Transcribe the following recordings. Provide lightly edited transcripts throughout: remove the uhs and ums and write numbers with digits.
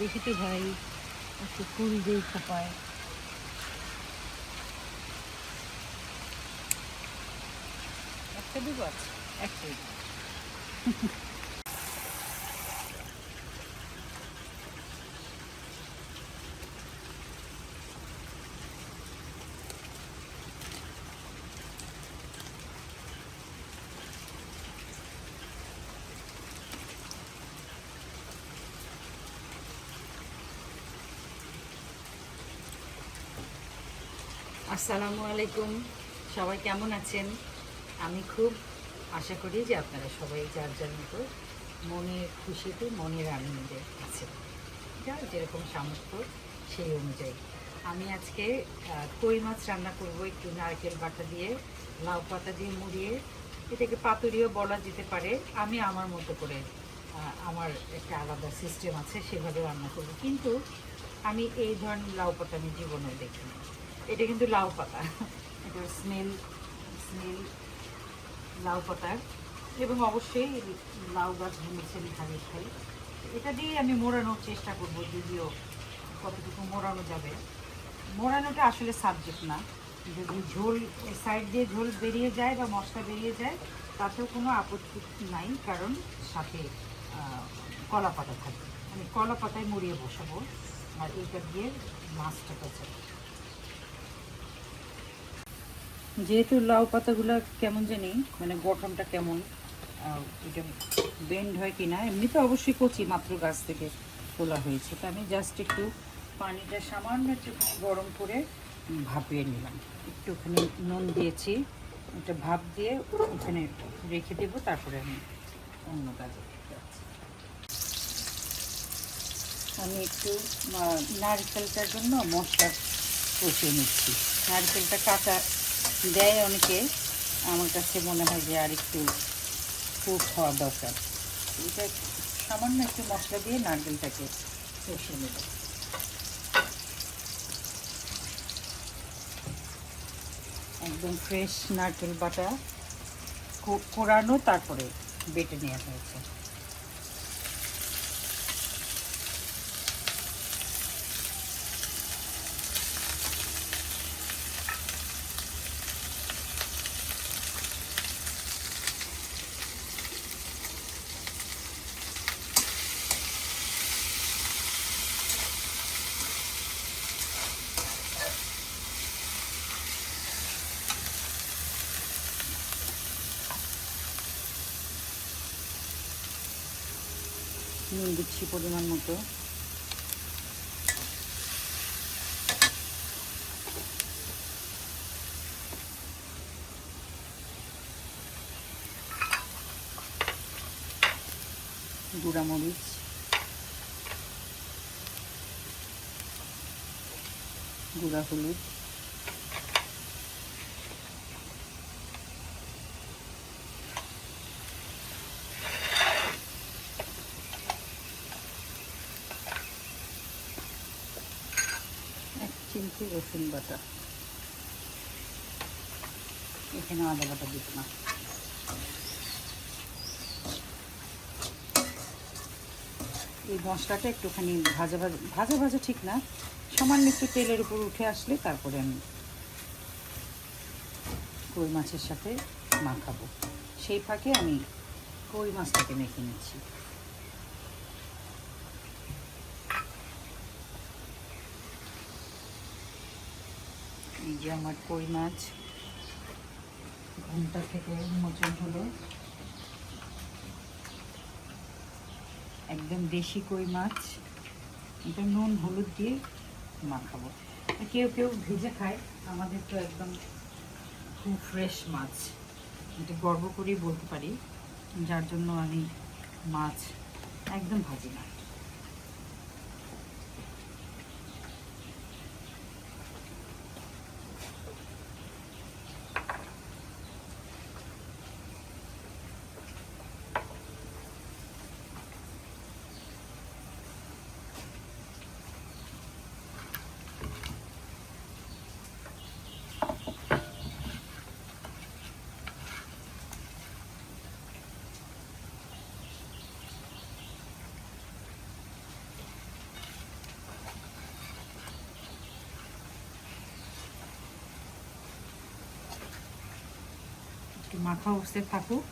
দেখি তো ভাই, একটু ফুল দিয়ে খোপায়। একটা দেবো, আছে একটাই। আসসালামু আলাইকুম, সবাই কেমন আছেন? আমি খুব আশা করি যে আপনারা সবাই যার যার মতো মনের খুশিতে, মনের আনন্দে আছেন, যার যেরকম সামর্থ্য সেই অনুযায়ী। আমি আজকে কই মাছ রান্না করব, একটু নারকেল বাটা দিয়ে, লাউ পাতা দিয়ে মুড়িয়ে। এটাকে পাতুরিও বলা যেতে পারে। আমি আমার মতো করে, আমার একটা আলাদা সিস্টেম আছে, সেভাবে রান্না করব। কিন্তু আমি এই ধরনের লাউ পাতা আমি জীবনেও দেখিনি। এটা কিন্তু লাউ পাতা, এটার স্মেল স্মেল লাউ পাতার। এবং অবশ্যই লাউ গাছ ভেঙেছে খালি খাই। এটা দিয়ে আমি মোড়ানোর চেষ্টা করব, যদিও কতটুকু মোড়ানো যাবে। মোড়ানোটা আসলে সাবজেক্ট না, যদি ঝোল সাইড দিয়ে ঝোল বেরিয়ে যায় বা মশলা বেরিয়ে যায় তাতেও কোনো আপত্তি নাই, কারণ সাথে কলা পাতা থাকবে। আমি কলা পাতায় মুড়িয়ে বসাবো আর এইটা দিয়ে মাছটা কাছে। যেহেতু লাউ পাতাগুলো কেমন জানি, মানে গঠনটা কেমন, এটা বেন্ড হয় কি না, এমনি তো অবশ্যই কচি, মাত্র গাছ থেকে তোলা হয়েছে। তো আমি জাস্ট একটু পানিটা সামান্য একটুখানি গরম করে ভাপিয়ে নিলাম। একটুখানি নুন দিয়েছি, এটা ভাপ দিয়ে এখানে রেখে দেবো, তারপরে আমি অন্য কাজে যাচ্ছি। আমি একটু নারকেলটার জন্য মশলা কষিয়ে নিচ্ছি। নারকেলটা কাঁচা দেয় অনেকে, আমার কাছে মনে হয় যে আর একটু কুক হওয়া দরকার। এটা সামান্য একটু মশলা দিয়ে নারকেলটাকে কষিয়ে নেব। একদম ফ্রেশ নারকেল বাটা, কোরানো, তারপরে বেটে নেওয়া হয়েছে। নুন দিচ্ছি পরিমাণ মতো। গুঁড়া মরিচ, গুঁড়া হলুদ, এক চিমটি রসুন বাটা। এখানে আদা বাটা দিব না। এই মশলাটা একটুখানি ভাজা ভাজা ভাজা ভাজা ঠিক না, সামান্য একটু তেলের উপর উঠে আসলে তারপরে আমি কই মাছের সাথে মাখাবো। সেই ফাঁকে আমি কই মাছটাকে মেখে নিচ্ছি। এই যে আমার কই মাছ ঘুমটা থেকে উন্মোচন হলো। একদম দেশি কই মাছ, এটা নুন হলুদ দিয়ে মাখাবো। কেউ কেউ ভেজে খায়, আমাদের তো একদম খুব ফ্রেশ মাছ, এটা গর্ব করেই বলতে পারি, যার জন্য আমি মাছ একদম ভাজি না। মাখা অবস্থায় থাকুক,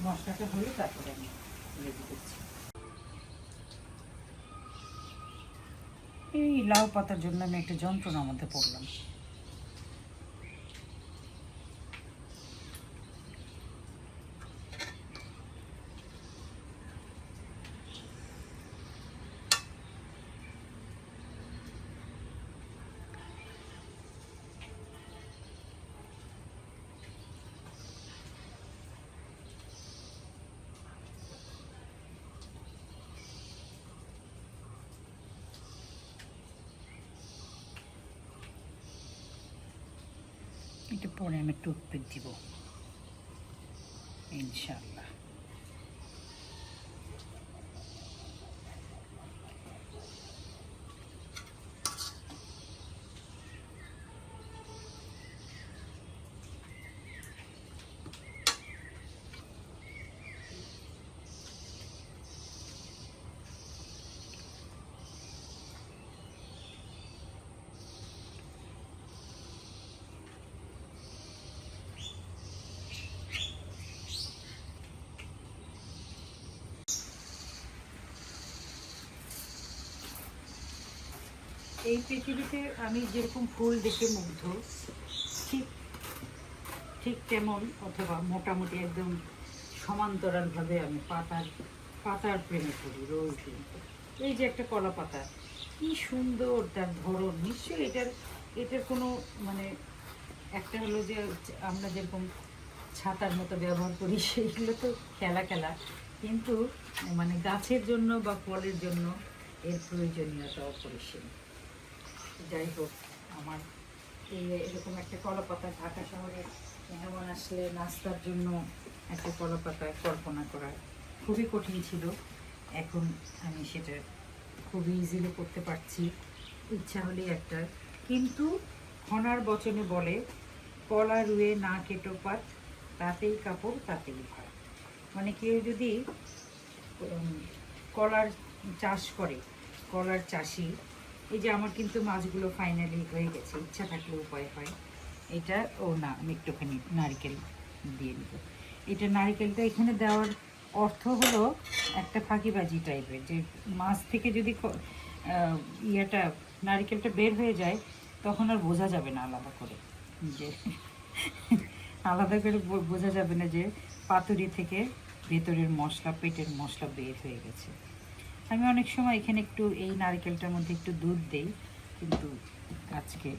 মশলাটা হলে তারপরে আমি রেডি করছি। এই লাউ পাতার জন্য আমি একটা যন্ত্রণার মধ্যে পড়লাম। এটা পরে আমি টুথপিক দিব ইনশাল্লাহ। এই পৃথিবীতে আমি যেরকম ফুল দেখে মুগ্ধ, ঠিক ঠিক তেমন অথবা মোটামুটি একদম সমান্তরালভাবে আমি পাতার প্রেমে পড়ি রোজ দিন। এই যে একটা কলা পাতা, কি সুন্দর তার ধরন! নিশ্চয়ই এটার কোনো মানে একটা হলো যে আমরা যেরকম ছাতার মতো ব্যবহার করি সেইগুলো তো খেলা, কিন্তু মানে গাছের জন্য বা ফলের জন্য এর প্রয়োজনীয়তা অপরিসীম। যাই হোক, আমার এরকম একটা কলাপাতা ঢাকা শহরে মেহমান আসলে নাস্তার জন্য একটা কলাপাতা কল্পনা করা খুবই কঠিন ছিল। এখন আমি সেটা খুবই ইজিলি করতে পারছি, ইচ্ছা হলেই একটা। কিন্তু হনার বচনে বলে, কলা রুয়ে না কেটো পাত, তাতেই কাপড় তাতেই ভাত। মানে কেউ যদি কলার চাষ করে, কলার চাষি, এই যে আমার কিন্তু মাছগুলো ফাইনালি হয়ে গেছে, ইচ্ছা থাকলে উপায় হয়। এটা না, আমি একটুখানি নারকেল দিয়ে নেব। এটা নারকেলটা এখানে দেওয়ার অর্থ হলো একটা ফাঁকিবাজি টাইপের, যে মাছ থেকে যদি ইয়েটা নারকেলটা বের হয়ে যায় তখন আর বোঝা যাবে না আলাদা করে, যে আলাদা করে বোঝা যাবে না যে পাতুরি থেকে ভেতরের মশলা, পেটের মশলা বের হয়ে গেছে। আমি অনেক সময় এখানে একটু এই নারকেলটার মধ্যে একটু দুধ দেই, কিন্তু আজকে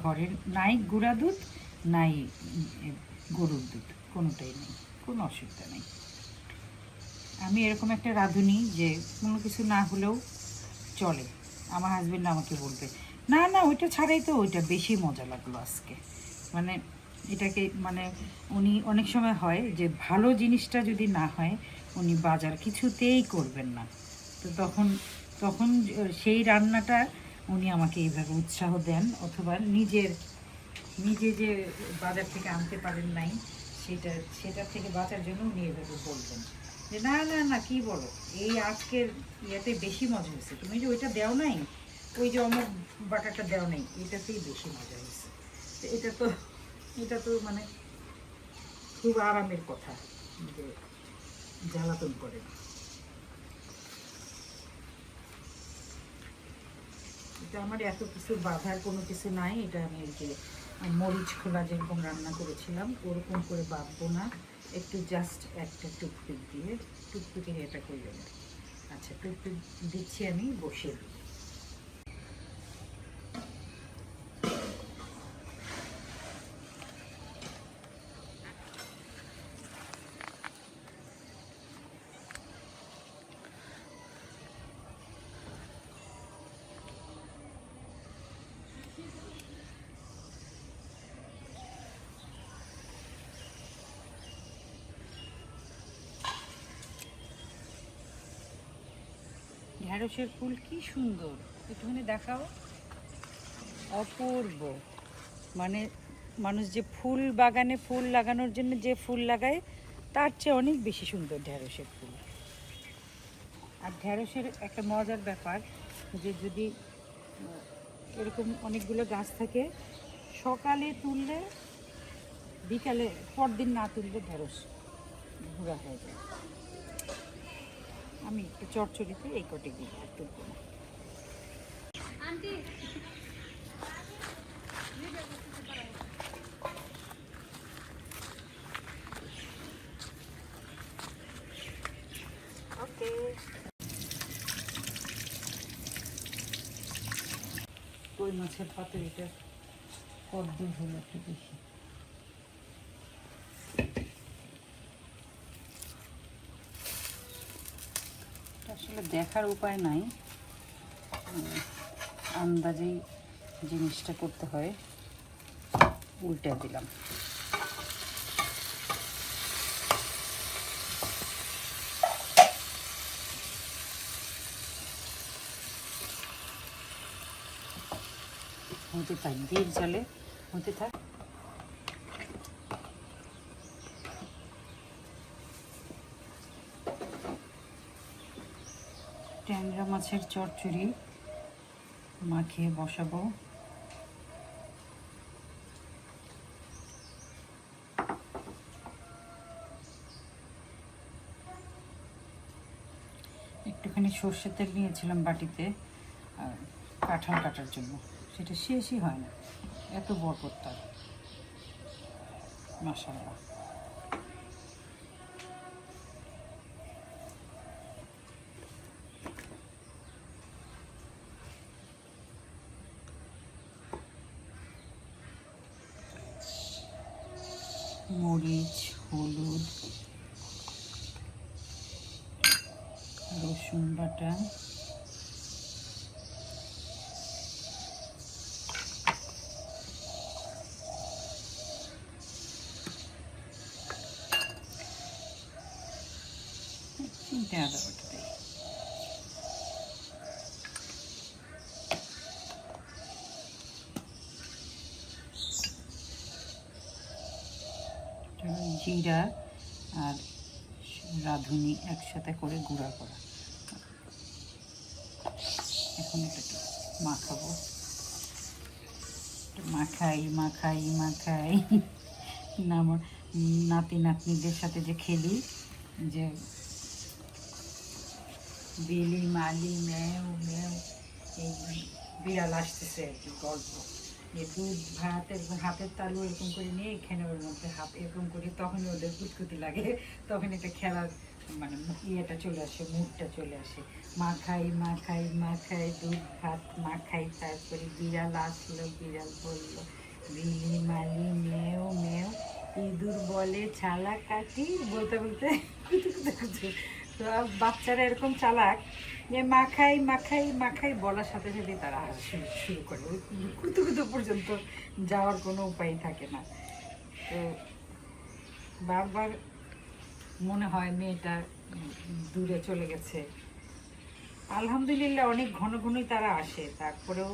ঘরের নাই গুঁড়া দুধ, নাই গরুর দুধ, কোনোটাই নেই, কোনো অসুবিধা নেই। আমি এরকম একটা রাঁধুনি যে কোনো কিছু না হলেও চলে। আমার হাজবেন্ড আমাকে বলবে, না না ওইটা ছাড়াই তো ওইটা বেশি মজা লাগলো আজকে। মানে এটাকে মানে উনি অনেক সময় হয় যে ভালো জিনিসটা যদি না হয় উনি বাজার কিছুতেই করবেন না। তো তখন সেই রান্নাটা উনি আমাকে এইভাবে উৎসাহ দেন, অথবা নিজে যে বাজার থেকে আনতে পারেন নাই সেটা থেকে বাঁচার জন্য উনি এভাবে বলবেন যে না না না, কি বলো, এই আজকের ইয়েতে বেশি মজা হয়েছে, তুমি যে ওইটা দেও নাই, ওই যে অমুক বাটারটা দেও নাই, এটাতেই বেশি মজা হয়েছে। তো এটা তো মানে খুব আরামের কথা যে জ্বালাতন করে না। এটা আমার এত কিছু বাধার কোনো কিছু নাই। এটা আমি এই যে মরিচ খোলা যেরকম রান্না করেছিলাম ওরকম করে বাঁধবো না, একটু জাস্ট একটা টুথপিক দিয়ে, টুথপিকের এটা করে দেবো। আচ্ছা, টুথপিক দিচ্ছি, আমি বসিয়ে দিই। ঢ্যাঁড়সের ফুল কি সুন্দর, একটুখানি দেখাও, অপূর্ব। মানে মানুষ যে ফুল বাগানে ফুল লাগানোর জন্য যে ফুল লাগায় তার চেয়ে অনেক বেশি সুন্দর ঢ্যাঁড়সের ফুল। আর ঢ্যাঁড়সের একটা মজার ব্যাপার যে যদি এরকম অনেকগুলো গাছ থাকে, সকালে তুললে বিকালে পরদিন না তুললে ঢেঁড়স গুঁড়া হয়ে যায়। আমি একটু চটচড়িতে এই কটে দিই, আর তুলবো না। ওকে, কই মাছের পাতুরিটা কদ্দুর হলো একটু বেশি। আসলে দেখার উপায় নাই, আন্দাজেই জিনিসটা করতে হয়। উল্টে দিলাম। হতে থাক, ধীর জালে হতে থাক। ট্যাংরা মাছের চচ্চড়ি মাখিয়ে বসাবো। একটুখানি সর্ষের তেল নিয়েছিলাম বাটিতে কাঁঠাল কাটার জন্য, সেটা শেষই হয় না, এত বরকত তার, মাশাআল্লাহ। মরিচ, হলুদ, রসুন বাটা, চিনতে আদা বাটা দিই। জিরা আর রাঁধুনি একসাথে করে গুঁড়া করা। এখন এটা একটু মাখাবো, মাখাই মাখাই মাখাই না, আমার নাতি নাতনিদের সাথে যে খেলি, যে বিলি মালি ম্যাও ম্যাও, এই বিড়াল আসতেছে আর কি, গল্প যে দুধ ভাতের হাতের তালু এরকম করে নিয়ে এখানে ওর মধ্যে হাত এরকম করে, তখনই ওদের কুচকুতি লাগে, তখন এটা খেলার মানে ইয়েটা চলে আসে, মুডটা চলে আসে। মাখাই মাখাই মাখাই দুধ ভাত মাখাই, তারপরে বিড়াল আসলো, বিড়াল বললো বিলি মালি মেও মেও, ইঁদুর বলে ছালা কাটি, বলতে বলতে কুচকুতে কুচু। তো বাচ্চারা এরকম চালাক যে মাখাই মাখাই মাখাই বলার সাথে সাথে তারা শুরু করে, ওই কুতু কুতু পর্যন্ত যাওয়ার কোনো উপায় থাকে না। তো বারবার মনে হয় মেয়েটা দূরে চলে গেছে। আলহামদুলিল্লাহ অনেক ঘন ঘনই তারা আসে, তারপরেও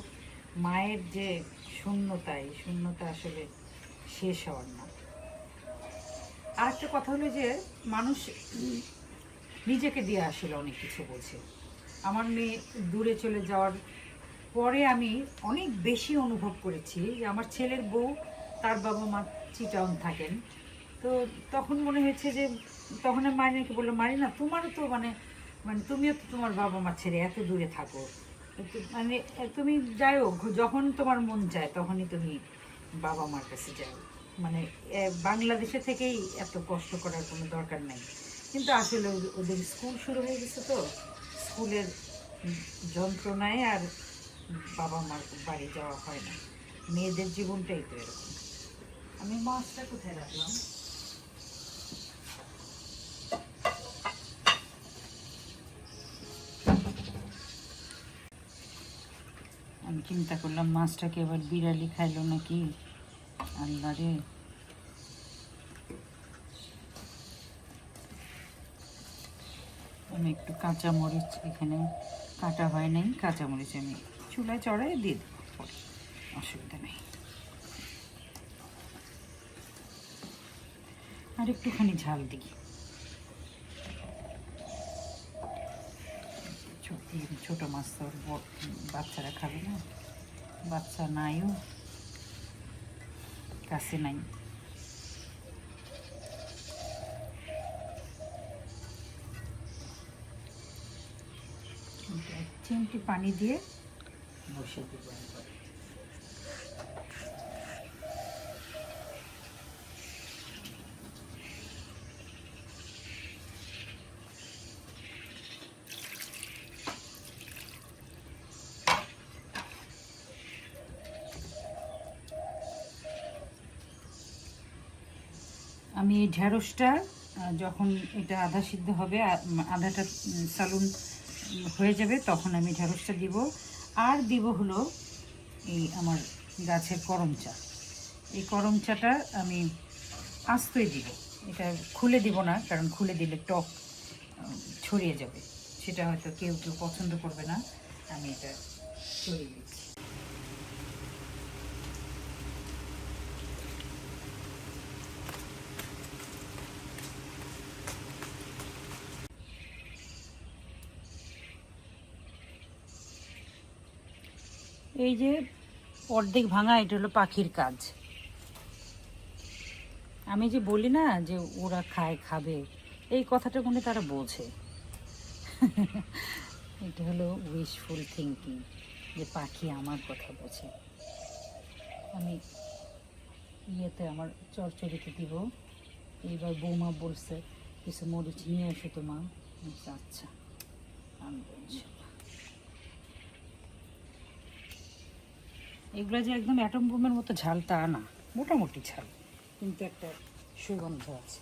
মায়ের যে শূন্যতা, এই শূন্যতা আসলে শেষ হওয়ার না। আর একটা কথা হলো যে মানুষ নিজেকে দিয়ে আসলে অনেক কিছু বোঝে। আমার মেয়ে দূরে চলে যাওয়ার পরে আমি অনেক বেশি অনুভব করেছি যে আমার ছেলের বউ, তার বাবা মা চিটাউন থাকেন। তো তখন মনে হয়েছে যে, তখন আমি মারিনাকে বললাম, মারিনা তোমারও তো মানে মানে তুমিও তো তোমার বাবা মা ছেড়ে এত দূরে থাকো, মানে তুমি যাইও, যখন তোমার মন চায় তখনই তুমি বাবা মার কাছে যাও, মানে বাংলাদেশে থেকেই এত কষ্ট করার কোনো দরকার নাই। কিন্তু আসলে ওদের স্কুল শুরু হয়ে গেছে, তো স্কুলের যন্ত্রণায় আর বাবা মার বাড়ি যাওয়া হয় না। মেয়েদের জীবনটাই তো এরকম। আমি মাছটা কোথায় রাখলাম? আমি চিন্তা করলাম মাছটাকে এবার বিড়ালি খাইলো নাকি, আল্লাহ রে। আমি একটু কাঁচামরিচ, এখানে কাটা হয় নাই, কাঁচামরিচ আমি চুলায় চড়াই দিয়ে দেবো পরে, অসুবিধা নেই। আর একটুখানি ঝাল দিই, ছোট মাছ তো বাচ্চারা খাবে না, বাচ্চা নাইও কাছে নাই। চিমটি পানি দিয়ে বসিয়ে দেবো একবার। আমি এই ঢ্যাঁড়সটা যখন এটা আধা সিদ্ধ হবে, আধাটা সালুন হয়ে যাবে, তখন আমি ঢ্যাঁড়সটা দিব। আর দিব হলো এই আমার গাছের করম চা। এই করম চাটা আমি আস্তই দিব, এটা খুলে দিব না, কারণ খুলে দিলে টক ছড়িয়ে যাবে, সেটা হয়তো কেউ কেউ পছন্দ করবে না। আমি এটা ছড়িয়ে দিচ্ছি। এই যে অর্ধেক ভাঙা, এটা হলো পাখির কাজ। আমি যে বলি না যে ওরা খায়, খাবে, এই কথাটা মনে তারা বোঝে। এটা হলো উইশফুল থিঙ্কিং, যে পাখি আমার কথা বোঝে। আমি ইয়েতে আমার চচ্চড়িতে দিব। এইবার বৌমা বলছে কিছু মরিচ নিয়ে এসো তো মা। আচ্ছা, আনবো ইনশাল্লাহ। এগুলো যে একদম অ্যাটম বোমের মতো ঝাল তা না, মোটামুটি ঝাল, কিন্তু একটা সুগন্ধ আছে।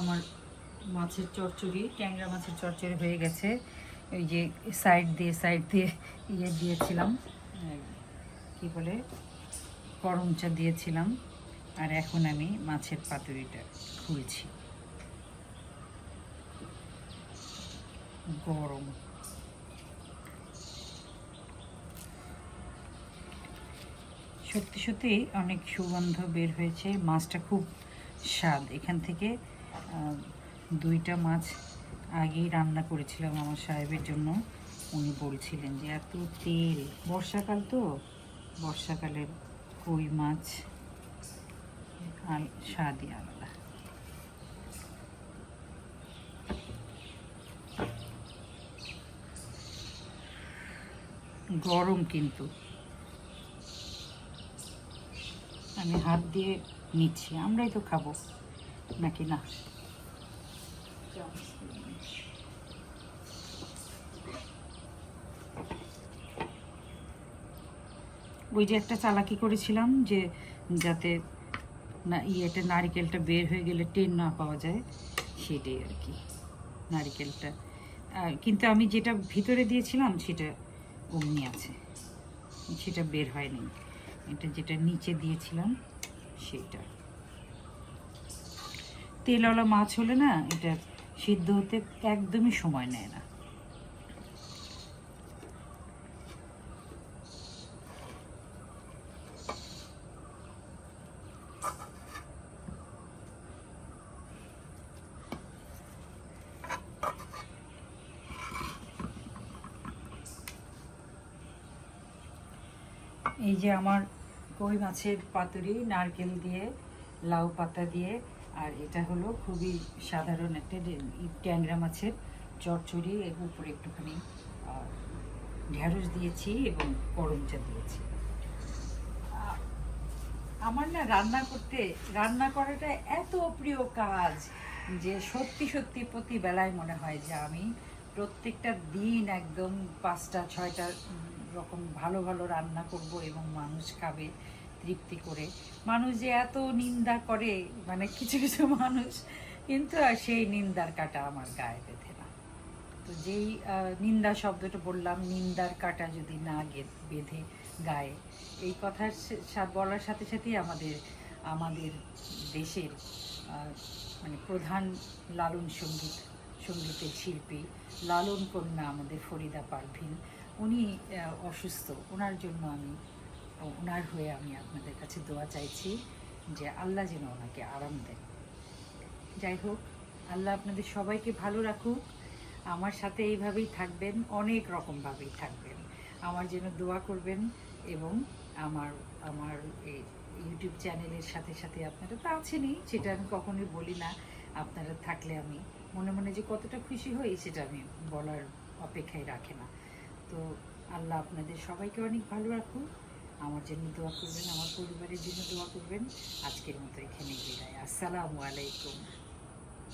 আমার মাছের চচ্চড়ি, ট্যাংরা মাছের চচ্চড়ি হয়ে গেছে। ওই যে সাইড দিয়ে ইয়ে দিয়েছিলাম, কি বলে, করম চা দিয়েছিলাম। আর এখন আমি মাছের পাতুরিটা খুলছি। গরম, সত্যি সত্যি অনেক সুগন্ধ বের হয়েছে। মাছটা খুব স্বাদ। এখান থেকে 2টা মাছ আগেই রান্না করেছিলাম আমার সাহেবের জন্য। উনি বলছিলেন যে এত তেল, বর্ষাকাল তো, বর্ষাকালের কই মাছ আর স্বাদই আলাদা। গরম কিন্তু, আমি হাত দিয়ে নিচ্ছি, আমরাই তো খাবো নাকি না। ওই যে একটা চালাকি করেছিলাম যে যাতে না ইয়েটা নারিকেলটা বের হয়ে গেলে টেন না পাওয়া যায়, সেটাই আর কি। নারিকেলটা কিন্তু আমি যেটা ভিতরে দিয়েছিলাম সেটা অমনি আছে, সেটা বের হয়নি। এটা যেটা নিচে দিয়েছিলাম সেটা। তেলওয়ালা মাছ হলে না এটা সিদ্ধ হতে একদমই সময় নেয় না। এই যে আমার কই মাছের পাতুরি, নারকেল দিয়ে, লাউ পাতা দিয়ে, আর এটা হলো খুবই সাধারণ একটা ট্যাংরা মাছের চচ্চড়ি। এর উপরে একটুখানি ঢ্যাঁড়স দিয়েছি এবং করম চা দিয়েছি। আমার না রান্না করাটা এত প্রিয় কাজ যে সত্যি সত্যি প্রতি বেলায় মনে হয় যে আমি প্রত্যেকটা দিন একদম 5টা 6টা রকম ভালো ভালো রান্না করব এবং মানুষ খাবে তৃপ্তি করে। মানুষ যে এত নিন্দা করে, মানে কিছু কিছু মানুষ, কিন্তু সেই নিন্দার কাঁটা আমার গায়ে বেঁধে না। তো যেই নিন্দা শব্দটা বললাম, নিন্দার কাঁটা যদি না বেঁধে গায়ে, এই কথার বলার সাথে সাথেই আমাদের আমাদের দেশের মানে প্রধান লালন সঙ্গীতের শিল্পী, লালন কন্যা আমাদের ফরিদা পারভিন, উনি অসুস্থ। ওনার জন্য ওনার হয়ে আমি আপনাদের কাছে দোয়া চাইছি যে আল্লাহ যেন ওনাকে আরাম দেন। যাই হোক, আল্লাহ আপনাদের সবাইকে ভালো রাখুক। আমার সাথে এইভাবেই থাকবেন, অনেক রকমভাবেই থাকবেন। আমার জন্য দোয়া করবেন এবং আমার আমার এই ইউটিউব চ্যানেলের সাথে সাথে আপনারা তো আছেনই, সেটা আমি কখনোই বলি না। আপনারা থাকলে আমি মনে মনে যে কতটা খুশি হই সেটা আমি বলার অপেক্ষায় রাখে না। তো আল্লাহ আপনাদের সবাইকে অনেক ভালো রাখুক। আমার জন্য দোয়া করবেন, আমার পরিবারের জন্য দোয়া করবেন। আজকের মতো এখানেই বিদায়। আসসালামু আলাইকুম।